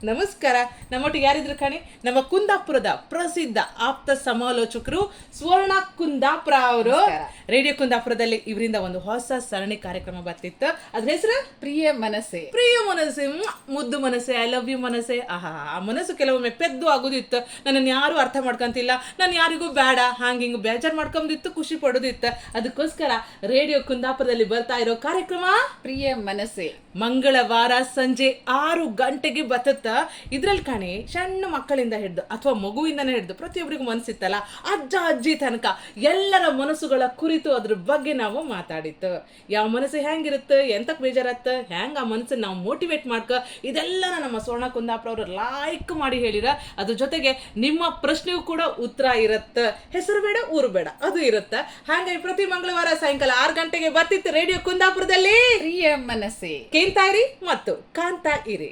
ನಮಸ್ಕಾರ. ನಮ್ಮೊಟ್ಟಿಗೆ ಯಾರಿದ್ರು ಕಾಣಿ, ನಮ್ಮ ಕುಂದಾಪುರದ ಪ್ರಸಿದ್ಧ ಆಪ್ತ ಸಮಾಲೋಚಕರು ಸ್ವರ್ಣ ಕುಂದಾಪುರ ಅವರು. ರೇಡಿಯೋ ಕುಂದಾಪುರದಲ್ಲಿ ಇವರಿಂದ ಒಂದು ಹೊಸ ಸರಣಿ ಕಾರ್ಯಕ್ರಮ ಬರ್ತಿತ್ತು. ಅದ್ರ ಹೆಸರು ಪ್ರಿಯ ಮನಸ್ಸೆ. ಪ್ರಿಯ ಮನಸ್ಸೆ, ಮುದ್ದು ಮನಸ್ಸೆ, ಐ ಲವ್ ಯು ಮನಸ್ಸೆ. ಆ ಮನಸ್ಸು ಕೆಲವೊಮ್ಮೆ ಪೆದ್ದು ಆಗೋದಿತ್ತು. ನನ್ನನ್ನು ಯಾರು ಅರ್ಥ ಮಾಡ್ಕೊಂತಿಲ್ಲ, ನಾನು ಯಾರಿಗೂ ಬೇಡ, ಹಿಂಗೆ ಬೇಜಾರು ಮಾಡ್ಕೊಂಬಿತ್ತು, ಖುಷಿ ಪಡೋದಿತ್ತು. ಅದಕ್ಕೋಸ್ಕರ ರೇಡಿಯೋ ಕುಂದಾಪುರದಲ್ಲಿ ಬರ್ತಾ ಇರೋ ಕಾರ್ಯಕ್ರಮ ಪ್ರಿಯ ಮನಸ್ಸೆ ಮಂಗಳವಾರ ಸಂಜೆ 6 ಗಂಟೆಗೆ ಬರ್ತತ್ತ. ಇದ್ರಲ್ಲಿ ಕಾಣಿ, ಸಣ್ಣ ಮಕ್ಕಳಿಂದ ಹಿಡ್ದು ಅಥವಾ ಮಗುವಿಂದನೇ ಹಿಡ್ದು ಪ್ರತಿಯೊಬ್ಬರಿಗೂ ಮನಸ್ಸಿತ್ತಲ್ಲ, ಅಜ್ಜ ಅಜ್ಜಿ ತನಕ ಎಲ್ಲರ ಮನಸ್ಸುಗಳ ಕುರಿತು ಅದ್ರ ಬಗ್ಗೆ ನಾವು ಮಾತಾಡಿತ್ತು. ಯಾವ ಮನಸ್ಸು ಹೆಂಗಿರುತ್ತೆ, ಎಂತಕ್ ಬೇಜಾರತ್ತ, ಹೆಂಗ ಆ ಮನಸ್ಸನ್ನು ನಾವು ಮೋಟಿವೇಟ್ ಮಾಡ್ಕ, ಇದೆಲ್ಲ ನಮ್ಮ ಸ್ವರ್ಣ ಕುಂದಾಪುರ ಅವರು ಲೈಕ್ ಮಾಡಿ ಹೇಳಿರ. ಅದ್ರ ಜೊತೆಗೆ ನಿಮ್ಮ ಪ್ರಶ್ನೆಗೂ ಕೂಡ ಉತ್ತರ ಇರತ್ತ. ಹೆಸರು ಬೇಡ, ಊರು ಬೇಡ, ಅದು ಇರುತ್ತೆ. ಹಾಗಾಗಿ ಪ್ರತಿ ಮಂಗಳವಾರ ಸಾಯಂಕಾಲ 6 ಗಂಟೆಗೆ ಬರ್ತಿತ್ತು ರೇಡಿಯೋ ಕುಂದಾಪುರದಲ್ಲಿ ಪ್ರಿಯ ಮನಸ್ಸೆ. ಕೇಳ್ತಾ ಇರಿ ಮತ್ತು ಕಾಣ್ತಾ ಇರಿ.